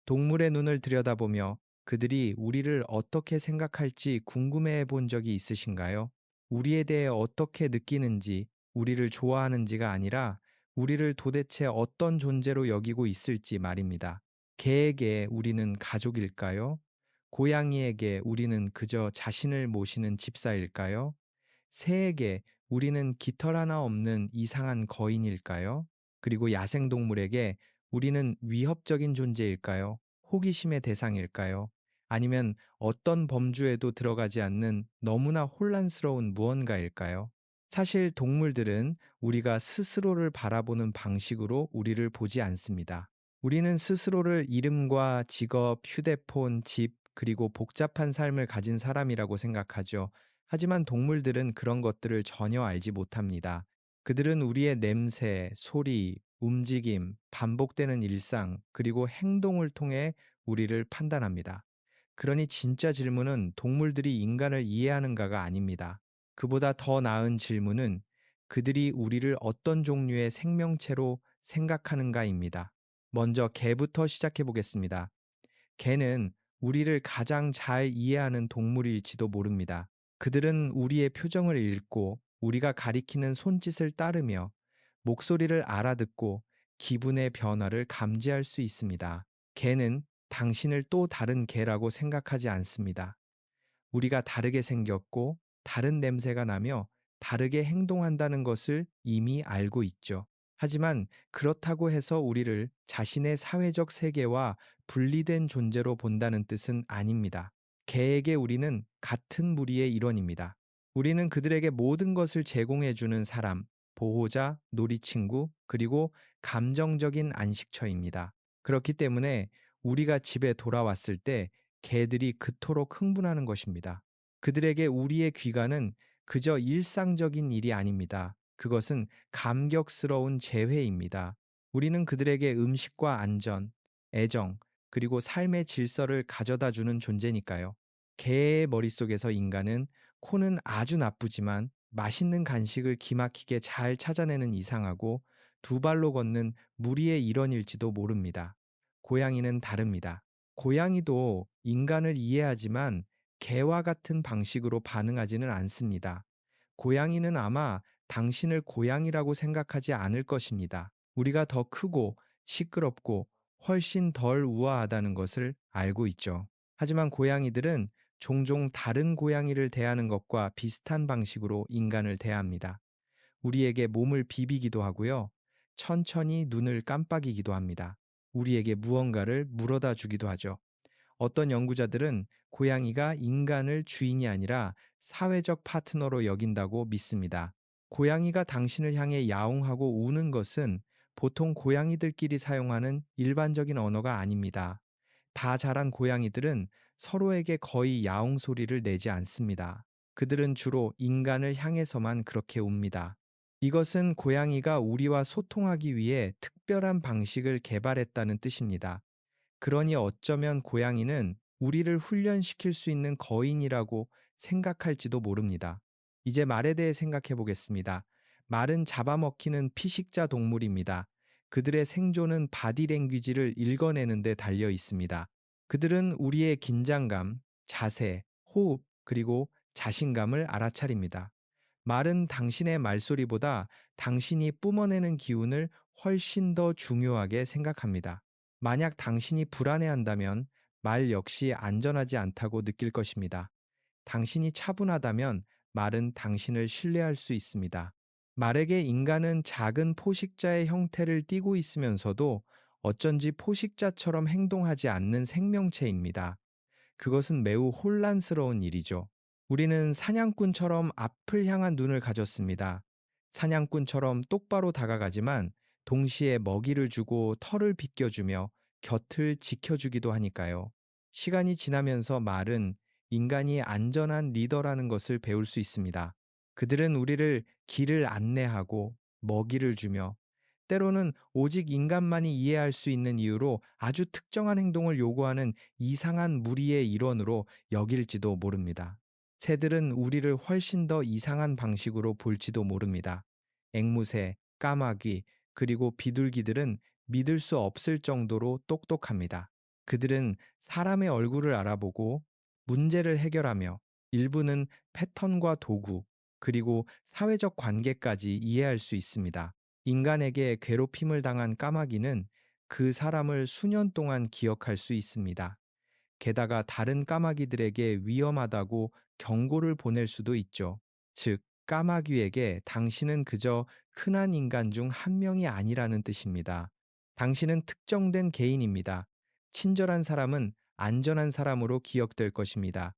동물의 눈을 들여다보며 그들이 우리를 어떻게 생각할지 궁금해 본 적이 있으신가요? 우리에 대해 어떻게 느끼는지, 우리를 좋아하는지가 아니라 우리를 도대체 어떤 존재로 여기고 있을지 말입니다. 개에게 우리는 가족일까요? 고양이에게 우리는 그저 자신을 모시는 집사일까요? 새에게 우리는 깃털 하나 없는 이상한 거인일까요? 그리고 야생동물에게 우리는 위협적인 존재일까요? 호기심의 대상일까요? 아니면 어떤 범주에도 들어가지 않는 너무나 혼란스러운 무언가일까요? 사실 동물들은 우리가 스스로를 바라보는 방식으로 우리를 보지 않습니다. 우리는 스스로를 이름과 직업, 휴대폰, 집, 그리고 복잡한 삶을 가진 사람이라고 생각하죠. 하지만 동물들은 그런 것들을 전혀 알지 못합니다. 그들은 우리의 냄새, 소리, 움직임, 반복되는 일상, 그리고 행동을 통해 우리를 판단합니다. 그러니 진짜 질문은 동물들이 인간을 이해하는가가 아닙니다. 그보다 더 나은 질문은 그들이 우리를 어떤 종류의 생명체로 생각하는가입니다. 먼저 개부터 시작해 보겠습니다. 개는 우리를 가장 잘 이해하는 동물일지도 모릅니다. 그들은 우리의 표정을 읽고 우리가 가리키는 손짓을 따르며 목소리를 알아듣고 기분의 변화를 감지할 수 있습니다. 개는 당신을 또 다른 개라고 생각하지 않습니다. 우리가 다르게 생겼고 다른 냄새가 나며 다르게 행동한다는 것을 이미 알고 있죠. 하지만 그렇다고 해서 우리를 자신의 사회적 세계와 분리된 존재로 본다는 뜻은 아닙니다. 개에게 우리는 같은 무리의 일원입니다. 우리는 그들에게 모든 것을 제공해주는 사람, 보호자, 놀이친구, 그리고 감정적인 안식처입니다. 그렇기 때문에 우리가 집에 돌아왔을 때 개들이 그토록 흥분하는 것입니다. 그들에게 우리의 귀가는 그저 일상적인 일이 아닙니다. 그것은 감격스러운 재회입니다. 우리는 그들에게 음식과 안전, 애정, 그리고 삶의 질서를 가져다 주는 존재니까요. 개의 머릿속에서 인간은 코는 아주 나쁘지만 맛있는 간식을 기막히게 잘 찾아내는 이상하고 두 발로 걷는 무리의 일원일지도 모릅니다. 고양이는 다릅니다. 고양이도 인간을 이해하지만 개와 같은 방식으로 반응하지는 않습니다. 고양이는 아마 당신을 고양이라고 생각하지 않을 것입니다. 우리가 더 크고 시끄럽고 훨씬 덜 우아하다는 것을 알고 있죠. 하지만 고양이들은 종종 다른 고양이를 대하는 것과 비슷한 방식으로 인간을 대합니다. 우리에게 몸을 비비기도 하고요. 천천히 눈을 깜빡이기도 합니다. 우리에게 무언가를 물어다 주기도 하죠. 어떤 연구자들은 고양이가 인간을 주인이 아니라 사회적 파트너로 여긴다고 믿습니다. 고양이가 당신을 향해 야옹하고 우는 것은 보통 고양이들끼리 사용하는 일반적인 언어가 아닙니다. 다 자란 고양이들은 서로에게 거의 야옹 소리를 내지 않습니다. 그들은 주로 인간을 향해서만 그렇게 웁니다. 이것은 고양이가 우리와 소통하기 위해 특별한 방식을 개발했다는 뜻입니다. 그러니 어쩌면 고양이는 우리를 훈련시킬 수 있는 거인이라고 생각할지도 모릅니다. 이제 말에 대해 생각해 보겠습니다. 말은 잡아먹히는 피식자 동물입니다. 그들의 생존은 바디랭귀지를 읽어내는 데 달려 있습니다. 그들은 우리의 긴장감, 자세, 호흡, 그리고 자신감을 알아차립니다. 말은 당신의 말소리보다 당신이 뿜어내는 기운을 훨씬 더 중요하게 생각합니다. 만약 당신이 불안해한다면 말 역시 안전하지 않다고 느낄 것입니다. 당신이 차분하다면 말은 당신을 신뢰할 수 있습니다. 말에게 인간은 작은 포식자의 형태를 띠고 있으면서도 어쩐지 포식자처럼 행동하지 않는 생명체입니다. 그것은 매우 혼란스러운 일이죠. 우리는 사냥꾼처럼 앞을 향한 눈을 가졌습니다. 사냥꾼처럼 똑바로 다가가지만 동시에 먹이를 주고 털을 비껴주며 곁을 지켜주기도 하니까요. 시간이 지나면서 말은 인간이 안전한 리더라는 것을 배울 수 있습니다. 그들은 우리를 길을 안내하고 먹이를 주며 때로는 오직 인간만이 이해할 수 있는 이유로 아주 특정한 행동을 요구하는 이상한 무리의 일원으로 여길지도 모릅니다. 새들은 우리를 훨씬 더 이상한 방식으로 볼지도 모릅니다. 앵무새, 까마귀, 그리고 비둘기들은 믿을 수 없을 정도로 똑똑합니다. 그들은 사람의 얼굴을 알아보고 문제를 해결하며 일부는 패턴과 도구, 그리고 사회적 관계까지 이해할 수 있습니다. 인간에게 괴롭힘을 당한 까마귀는 그 사람을 수년 동안 기억할 수 있습니다. 게다가 다른 까마귀들에게 위험하다고 경고를 보낼 수도 있죠. 즉, 까마귀에게 당신은 그저 흔한 인간 중 한 명이 아니라는 뜻입니다. 당신은 특정된 개인입니다. 친절한 사람은 안전한 사람으로 기억될 것입니다.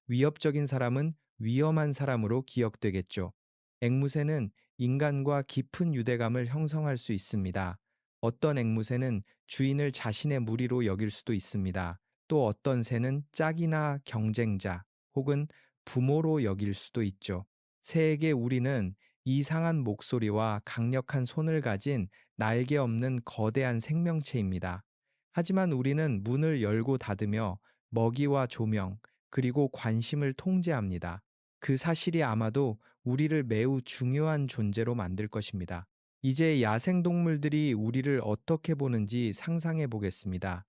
위협적인 사람은 위험한 사람으로 기억되겠죠. 앵무새는 인간과 깊은 유대감을 형성할 수 있습니다. 어떤 앵무새는 주인을 자신의 무리로 여길 수도 있습니다. 또 어떤 새는 짝이나 경쟁자 혹은 부모로 여길 수도 있죠. 새에게 우리는 이상한 목소리와 강력한 손을 가진 날개 없는 거대한 생명체입니다. 하지만 우리는 문을 열고 닫으며 먹이와 조명, 그리고 관심을 통제합니다. 그 사실이 아마도 우리를 매우 중요한 존재로 만들 것입니다. 이제 야생동물들이 우리를 어떻게 보는지 상상해 보겠습니다.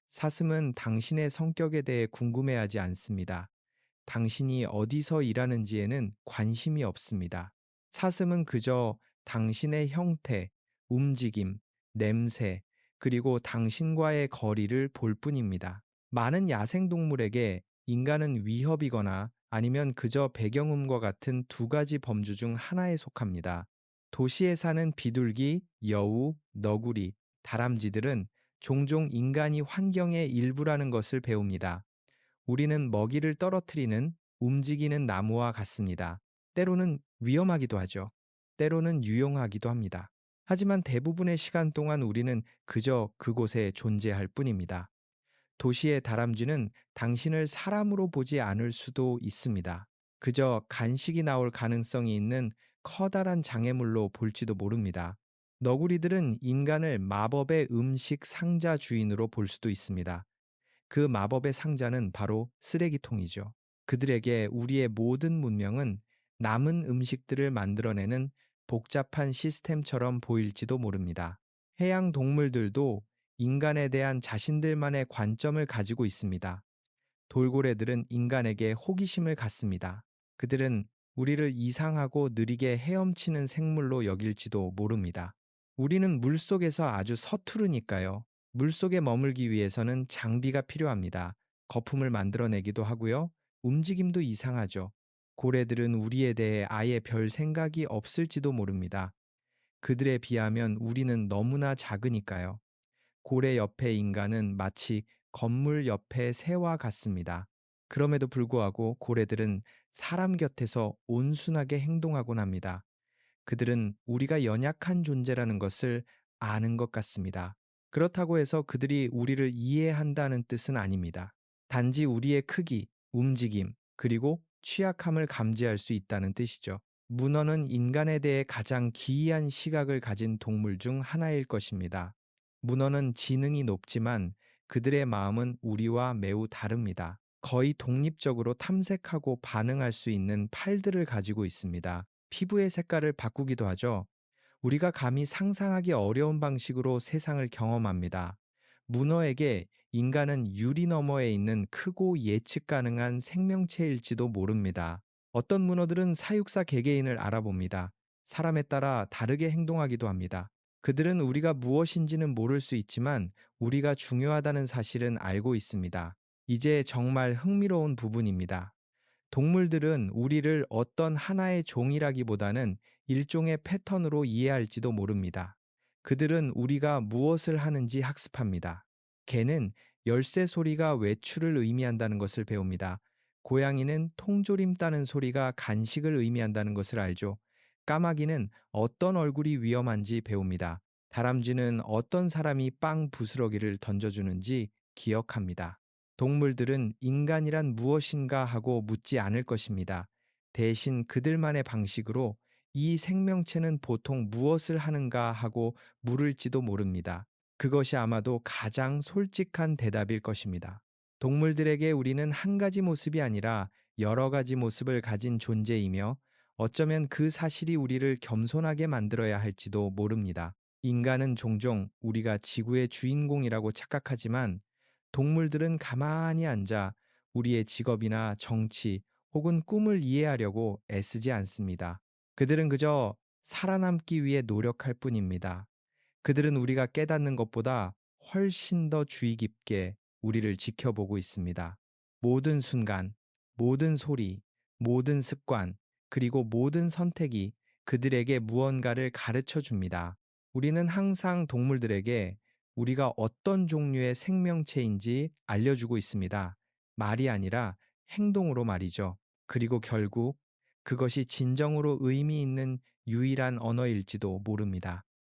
사슴은 당신의 성격에 대해 궁금해하지 않습니다. 당신이 어디서 일하는지에는 관심이 없습니다. 사슴은 그저 당신의 형태, 움직임, 냄새, 그리고 당신과의 거리를 볼 뿐입니다. 많은 야생동물에게 인간은 위협이거나 아니면 그저 배경음과 같은 두 가지 범주 중 하나에 속합니다. 도시에 사는 비둘기, 여우, 너구리, 다람쥐들은 종종 인간이 환경의 일부라는 것을 배웁니다. 우리는 먹이를 떨어뜨리는 움직이는 나무와 같습니다. 때로는 위험하기도 하죠. 때로는 유용하기도 합니다. 하지만 대부분의 시간 동안 우리는 그저 그곳에 존재할 뿐입니다. 도시의 다람쥐는 당신을 사람으로 보지 않을 수도 있습니다. 그저 간식이 나올 가능성이 있는 커다란 장애물로 볼지도 모릅니다. 너구리들은 인간을 마법의 음식 상자 주인으로 볼 수도 있습니다. 그 마법의 상자는 바로 쓰레기통이죠. 그들에게 우리의 모든 문명은 남은 음식들을 만들어내는 복잡한 시스템처럼 보일지도 모릅니다. 해양 동물들도 인간에 대한 자신들만의 관점을 가지고 있습니다. 돌고래들은 인간에게 호기심을 갖습니다. 그들은 우리를 이상하고 느리게 헤엄치는 생물로 여길지도 모릅니다. 우리는 물속에서 아주 서투르니까요. 물속에 머물기 위해서는 장비가 필요합니다. 거품을 만들어내기도 하고요. 움직임도 이상하죠. 고래들은 우리에 대해 아예 별 생각이 없을지도 모릅니다. 그들에 비하면 우리는 너무나 작으니까요. 고래 옆의 인간은 마치 건물 옆의 새와 같습니다. 그럼에도 불구하고 고래들은 사람 곁에서 온순하게 행동하곤 합니다. 그들은 우리가 연약한 존재라는 것을 아는 것 같습니다. 그렇다고 해서 그들이 우리를 이해한다는 뜻은 아닙니다. 단지 우리의 크기, 움직임, 그리고 취약함을 감지할 수 있다는 뜻이죠. 문어는 인간에 대해 가장 기이한 시각을 가진 동물 중 하나일 것입니다. 문어는 지능이 높지만 그들의 마음은 우리와 매우 다릅니다. 거의 독립적으로 탐색하고 반응할 수 있는 팔들을 가지고 있습니다. 피부의 색깔을 바꾸기도 하죠. 우리가 감히 상상하기 어려운 방식으로 세상을 경험합니다. 문어에게 인간은 유리 너머에 있는 크고 예측 가능한 생명체일지도 모릅니다. 어떤 문어들은 사육사 개개인을 알아봅니다. 사람에 따라 다르게 행동하기도 합니다. 그들은 우리가 무엇인지는 모를 수 있지만 우리가 중요하다는 사실은 알고 있습니다. 이제 정말 흥미로운 부분입니다. 동물들은 우리를 어떤 하나의 종이라기보다는 일종의 패턴으로 이해할지도 모릅니다. 그들은 우리가 무엇을 하는지 학습합니다. 개는 열쇠 소리가 외출을 의미한다는 것을 배웁니다. 고양이는 통조림 따는 소리가 간식을 의미한다는 것을 알죠. 까마귀는 어떤 얼굴이 위험한지 배웁니다. 다람쥐는 어떤 사람이 빵 부스러기를 던져주는지 기억합니다. 동물들은 인간이란 무엇인가 하고 묻지 않을 것입니다. 대신 그들만의 방식으로 이 생명체는 보통 무엇을 하는가 하고 물을지도 모릅니다. 그것이 아마도 가장 솔직한 대답일 것입니다. 동물들에게 우리는 한 가지 모습이 아니라 여러 가지 모습을 가진 존재이며 어쩌면 그 사실이 우리를 겸손하게 만들어야 할지도 모릅니다. 인간은 종종 우리가 지구의 주인공이라고 착각하지만 동물들은 가만히 앉아 우리의 직업이나 정치 혹은 꿈을 이해하려고 애쓰지 않습니다. 그들은 그저 살아남기 위해 노력할 뿐입니다. 그들은 우리가 깨닫는 것보다 훨씬 더 주의 깊게 우리를 지켜보고 있습니다. 모든 순간, 모든 소리, 모든 습관, 그리고 모든 선택이 그들에게 무언가를 가르쳐 줍니다. 우리는 항상 동물들에게 우리가 어떤 종류의 생명체인지 알려주고 있습니다. 말이 아니라 행동으로 말이죠. 그리고 결국 그것이 진정으로 의미 있는 유일한 언어일지도 모릅니다.